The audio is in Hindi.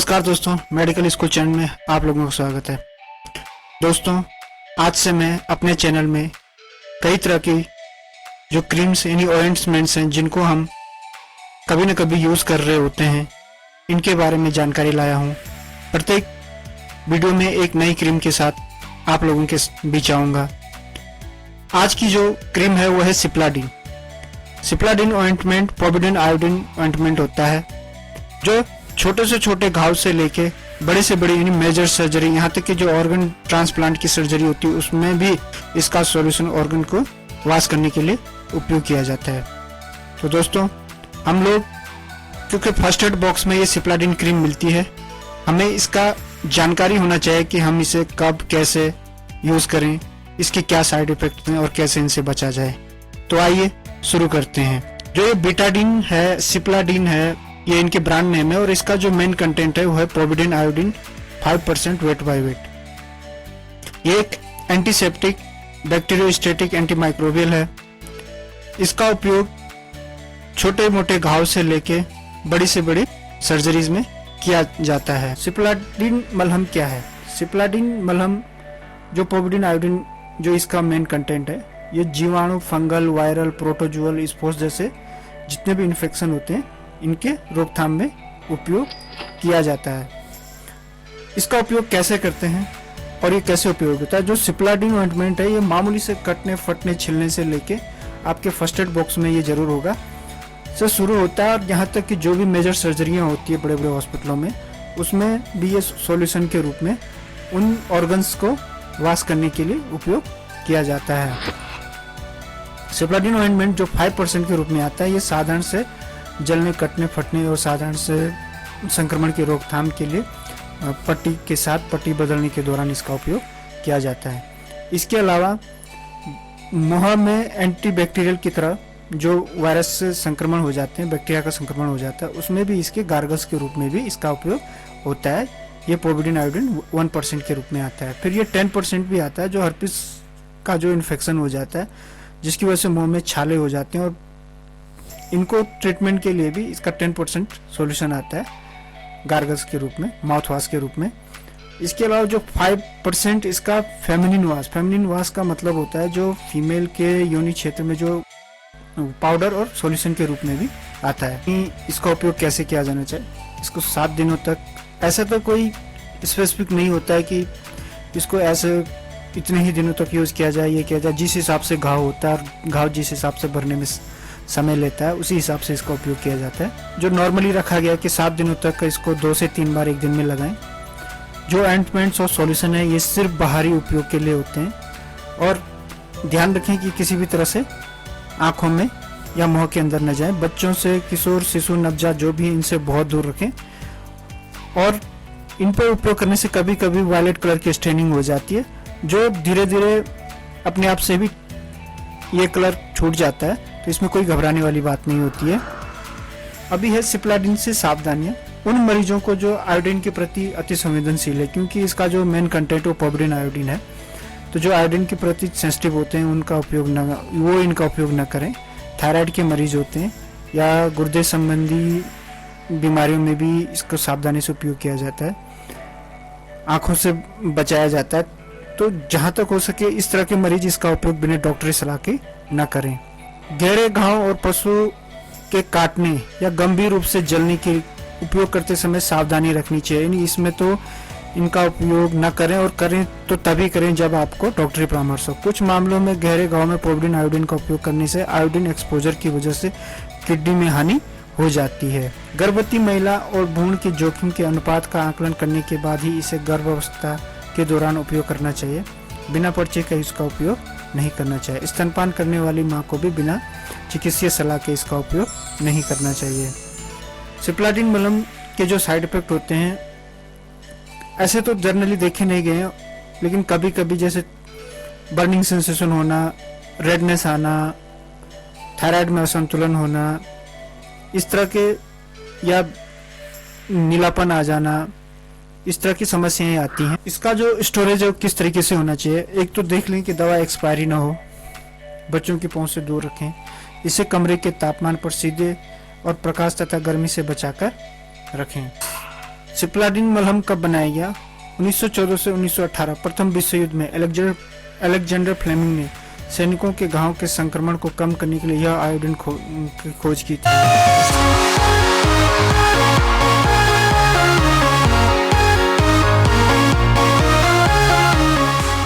नमस्कार दोस्तों, मेडिकल स्कूल चैनल में आप लोगों का स्वागत है। दोस्तों, आज से मैं अपने चैनल में कई तरह की जो क्रीम्स यानी ऑइंटमेंट्स हैं जिनको हम कभी न कभी यूज़ कर रहे होते हैं, इनके बारे में जानकारी लाया हूँ। प्रत्येक वीडियो में एक नई क्रीम के साथ आप लोगों के बीच आऊँगा। आज की जो क्रीम है वो है सिप्लाडिन। सिप्लाडिन ऑइंटमेंट पॉविडन आयोडीन ऑइंटमेंट होता है जो छोटे से छोटे घाव से लेके बड़े से बड़ी यानी मेजर सर्जरी, यहाँ तक कि जो ऑर्गन ट्रांसप्लांट की सर्जरी होती है उसमें भी इसका सॉल्यूशन ऑर्गन को वाश करने के लिए उपयोग किया जाता है। तो दोस्तों, हम लोग क्योंकि फर्स्ट एड बॉक्स में ये सिप्लाडिन क्रीम मिलती है, हमें इसका जानकारी होना चाहिए कि हम इसे कब कैसे यूज़ करें, इसके क्या साइड इफेक्ट हैं और कैसे इनसे बचा जाए। तो आइए शुरू करते हैं। जो ये बीटाडिन है, सिप्लाडिन है, ये इनके ब्रांड नेम है और इसका जो मेन कंटेंट है वो है पॉविडन आयोडीन 5% वेट बाय वेट। ये एक एंटीसेप्टिक, बैक्टीरियोस्टैटिक, एंटीमाइक्रोबियल है। इसका उपयोग छोटे मोटे घाव से लेके बड़ी से बड़ी सर्जरीज में किया जाता है। सिप्लाडिन मलहम क्या है? सिप्लाडिन मलहम जो पॉविडन आयोडीन जो इसका मेन कंटेंट है, ये जीवाणु, फंगल, वायरल, प्रोटोजुअल, स्पोर्स जैसे जितने भी इन्फेक्शन होते हैं इनके रोकथाम में उपयोग किया जाता है। इसका उपयोग कैसे करते हैं और ये कैसे उपयोग होता है? जो सिप्लाडिन ऑइंटमेंट है ये मामूली से कटने, फटने, छिलने से लेके आपके फर्स्ट एड बॉक्स में ये जरूर होगा से शुरू होता है और यहाँ तक कि जो भी मेजर सर्जरियाँ होती है बड़े बड़े हॉस्पिटलों में, उसमें भी ये सॉल्यूशन के रूप में उन ऑर्गन्स को वाश करने के लिए उपयोग किया जाता है। सिप्लाडिन ऑइंटमेंट जो 5% के रूप में आता है, ये साधारण से जलने, कटने, फटने और साधारण से संक्रमण की रोकथाम के लिए पट्टी के साथ पट्टी बदलने के दौरान इसका उपयोग किया जाता है। इसके अलावा मुंह में एंटीबैक्टीरियल की तरह जो वायरस से संक्रमण हो जाते हैं, बैक्टीरिया का संक्रमण हो जाता है, उसमें भी इसके गार्गल्स के रूप में भी इसका उपयोग होता है। ये पॉविडन आयोडीन 1% के रूप में आता है। फिर ये 10% भी आता है जो हर्पिस का जो इन्फेक्शन हो जाता है, जिसकी वजह से मुंह में छाले हो जाते हैं और इनको ट्रीटमेंट के लिए भी इसका 10% सॉल्यूशन आता है गार्गल्स के रूप में, माउथ वॉश के रूप में। इसके अलावा जो 5% इसका फेमिनिन वाश का मतलब होता है जो फीमेल के योनि क्षेत्र में जो पाउडर और सॉल्यूशन के रूप में भी आता है। इसका उपयोग कैसे किया जाना चाहिए? इसको 7 दिनों तक, ऐसा तो कोई स्पेसिफिक नहीं होता है कि इसको ऐसे इतने ही दिनों तक यूज़ किया जाए, ये किया जाए। जिस हिसाब से घाव होता है और घाव जिस हिसाब से भरने में समय लेता है, उसी हिसाब से इसका उपयोग किया जाता है। जो नॉर्मली रखा गया है कि 7 दिनों तक इसको 2 से 3 बार एक दिन में लगाएं। जो ऑइंटमेंट्स और सॉल्यूशन है ये सिर्फ बाहरी उपयोग के लिए होते हैं और ध्यान रखें कि किसी भी तरह से आँखों में या मुंह के अंदर न जाए। बच्चों से, किशोर, शिशु, नवजात जो भी, इनसे बहुत दूर रखें। और इन पर उपयोग करने से कभी कभी वायलेट कलर की स्टेनिंग हो जाती है, जो धीरे धीरे अपने आप से भी ये कलर छूट जाता है, तो इसमें कोई घबराने वाली बात नहीं होती है। अभी है सिप्लाडिन से सावधानियां उन मरीजों को जो आयोडीन के प्रति अति संवेदनशील है, क्योंकि इसका जो मेन कंटेंट वो पॉविडन आयोडीन है। तो जो आयोडीन के प्रति सेंसिटिव होते हैं इनका उपयोग न करें। थायराइड के मरीज होते हैं या गुर्दे संबंधी बीमारियों में भी इसको सावधानी से उपयोग किया जाता है। आँखों से बचाया जाता है। तो जहाँ तक हो सके इस तरह के मरीज इसका उपयोग बिना डॉक्टरी सलाह के न करें। गहरे घाव और पशु के काटने या गंभीर रूप से जलने के उपयोग करते समय सावधानी रखनी चाहिए। इसमें तो इनका उपयोग न करें और करें तो तभी करें जब आपको डॉक्टरी परामर्श हो। कुछ मामलों में गहरे घाव में पॉविडन आयोडीन का उपयोग करने से आयोडीन एक्सपोजर की वजह से किडनी में हानि हो जाती है। गर्भवती महिला और भ्रूण के जोखिम के अनुपात का आकलन करने के बाद ही इसे गर्भावस्था के दौरान उपयोग करना चाहिए। बिना पर्चे के इसका उपयोग नहीं करना चाहिए। स्तनपान करने वाली मां को भी बिना चिकित्सीय सलाह के इसका उपयोग नहीं करना चाहिए। सिप्लाडिन मलहम के जो साइड इफेक्ट होते हैं ऐसे तो जनरली देखे नहीं गए हैं, लेकिन कभी कभी जैसे बर्निंग सेंसेशन होना, रेडनेस आना, थायराइड में असंतुलन होना, इस तरह के, या नीलापन आ जाना, इस तरह की समस्याएं आती हैं। इसका जो स्टोरेज है किस तरीके से होना चाहिए? एक तो देख लें कि दवा एक्सपायरी ना हो, बच्चों की पहुंच से दूर रखें, इसे कमरे के तापमान पर सीधे और प्रकाश तथा गर्मी से बचाकर रखें। सिप्लाडिन मलहम कब बनाया गया? 1914 से 1918 प्रथम विश्व युद्ध में अलेक्जेंडर फ्लेमिंग ने सैनिकों के घावों के संक्रमण को कम करने के लिए यह आयोडीन की खोज की थी।